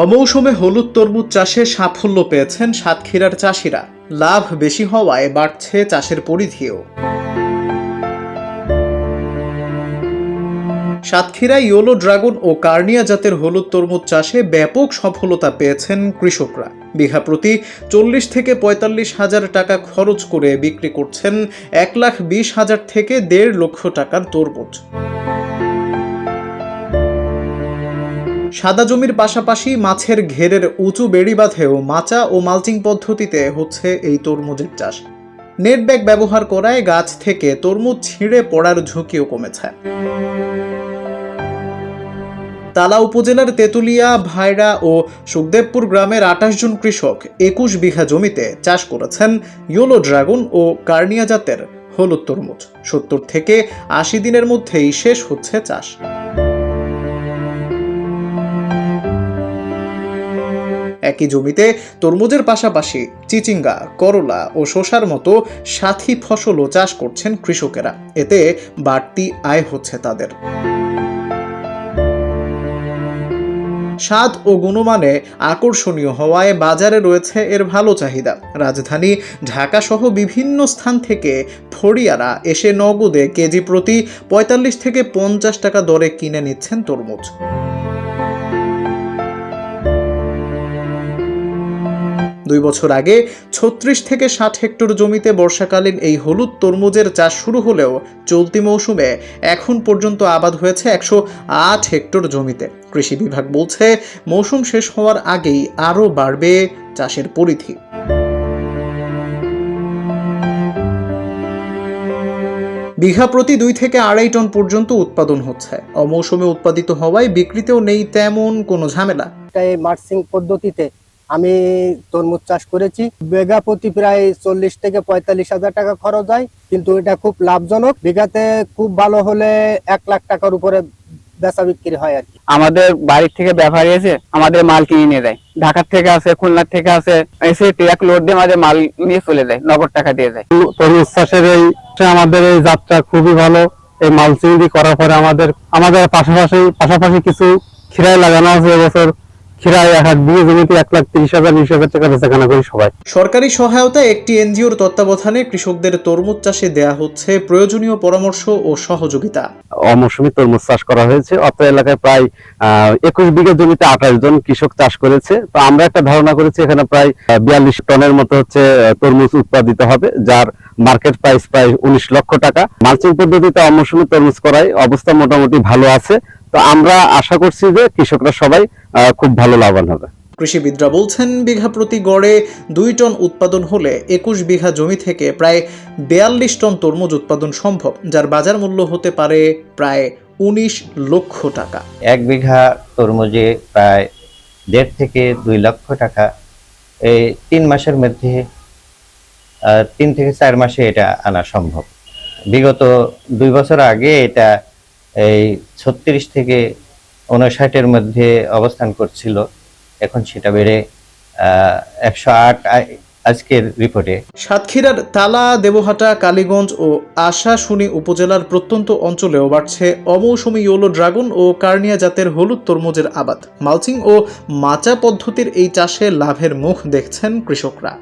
অমৌসুমে হলুদ তরমুজ চাষে সাফল্য পেয়েছেন সাতক্ষীরার চাষিরা। লাভ বেশি হওয়ায় বাড়ছে চাষের পরিধিও। সাতক্ষীরায় ইয়েলো ড্রাগন ও কার্নিয়া জাতের হলুদ তরমুজ চাষে ব্যাপক সফলতা পেয়েছেন কৃষকরা। বিঘা প্রতি 40 থেকে 45 হাজার টাকা খরচ করে বিক্রি করছেন 1,20,000 থেকে 1.5 লক্ষ টাকার তরমুজ। সাদা জমির পাশাপাশি মাছের ঘেরের উঁচু বেড়ি বাঁধেও মাচা ও মালচিং পদ্ধতিতে হচ্ছে এই তরমুজের চাষ। নেট ব্যাগ ব্যবহার করায় গাছ থেকে তরমুজ ছিঁড়ে পড়ার ঝুঁকিও কমেছে। তালা উপজেলার তেতুলিয়া, ভাইরা ও সুখদেবপুর গ্রামের 28 জন কৃষক 21 বিঘা জমিতে চাষ করেছেন ইয়েলো ড্রাগন ও কার্নিয়া জাতের হলুদ তরমুজ। 70 থেকে 80 দিনের মধ্যেই শেষ হচ্ছে চাষ। একই জমিতে তরমুজের পাশাপাশি চিচিঙ্গা, করলা ও শসার মতো সাথী ফসলও চাষ করছেন কৃষকেরা। এতে বাড়তি আয় হচ্ছে তাদের। স্বাদ ও গুণমানে আকর্ষণীয় হওয়ায় বাজারে রয়েছে এর ভালো চাহিদা। রাজধানী ঢাকা সহ বিভিন্ন স্থান থেকে ফড়িয়ারা এসে নগদে কেজি প্রতি 45 থেকে 50 টাকা দরে কিনে নিচ্ছেন তরমুজ। দুই বছর আগে 36 থেকে 60 হেক্টর জমিতে বর্ষাকালীন এই হলুদ তরমুজের চাষ শুরু হলেও চলতি মৌসুমে এখন পর্যন্ত আবাদ হয়েছে 108 হেক্টর জমিতে। কৃষি বিভাগ বলছে মৌসুম শেষ হওয়ার আগেই আরও বাড়বে চাষের পরিধি। বিঘা প্রতি 2 থেকে 2.5 টন পর্যন্ত উৎপাদন হচ্ছে। অমৌসুমে উৎপাদিত হওয়ায় বিক্রিতেও নেই তেমন কোনো ঝামেলা। এই মার্চিং পদ্ধতিতে আমি তরমুজ চাষ করেছি। বিঘা প্রতি প্রায় 40 থেকে 45 হাজার টাকা খরচ হয়, কিন্তু এটা খুব লাভজনক। বিঘাতে খুব ভালো হলে 1 লাখ টাকার উপরে বেচা বিক্রি হয় আর কি। আমাদের বাড়ির থেকে ব্যাপারী এসে আমাদের মাল কিনে নিয়ে যায়। ঢাকার থেকে আছে, খুলনার থেকে আছে, এসে ট্রাক লোড দিয়ে আমাদের মাল নিয়ে চলে যায়, নগদ টাকা দিয়ে যায়। তরমুজ চাষের আমাদের এই যাত্রা খুবই ভালো। এই মালচিং করার পরে আমাদের পাশাপাশি কিছু খিরাই লাগানো আছে। এবছর খিরাই 1 বিঘা জমিতে 1,30,000-20,000 টাকা বেচাকেনা করি সবাই। সরকারি সহায়তায় একটি এনজিওর তত্ত্বাবধানে কৃষকদের তরমুজ চাষে দেয়া হচ্ছে প্রয়োজনীয় পরামর্শ ও সহযোগিতা। অমৌসুমী তরমুজ চাষ করা হয়েছে। অত্র এলাকায় প্রায় 21 বিঘা জমিতে 28 জন কৃষক চাষ করেছে। তো আমরা একটা ধারণা করেছি এখানে প্রায় 42 টনের মতো হচ্ছে তরমুজ উৎপাদিত হবে, যার মার্কেট প্রাইস প্রায় 19 লক্ষ টাকা। মালচিং পদ্ধতিতে অমৌসুমী তরমুজ করায় অবস্থা মোটামুটি ভালো আছে। তো আমরা আশা করছি যে কৃষকরা সবাই খুব ভালো লাভবান হবে। কৃষিবিদরা বলছেন বিঘা প্রতি গড়ে 2 টন উৎপাদন হলে 21 বিঘা জমি থেকে প্রায় 42 টন তরমুজ উৎপাদন সম্ভব, যার বাজার মূল্য হতে পারে প্রায় 19 লক্ষ টাকা। 1 বিঘা তরমুজে প্রায় 1.5 থেকে 2 লক্ষ টাকা। এই 3 মাসের মধ্যে 3 থেকে 4 মাসে এটা আনা সম্ভব। বিগত 2 বছর আগে এটা এই 36 থেকে 59-এর মধ্যে অবস্থান করছিল, এখন সেটা বেড়ে 108 আজকের রিপোর্টে। সাতক্ষীরার তালা, দেবহাটা, কালীগঞ্জ ও আশাশুনি উপজেলার প্রত্যন্ত অঞ্চলেও বাড়ছে অমৌসুমী ইয়েলো ড্রাগন ও কার্নিয়া জাতের হলুদ তরমুজের আবাদ। মালচিং ও মাচা পদ্ধতির এই চাষে লাভের মুখ দেখছেন কৃষকরা।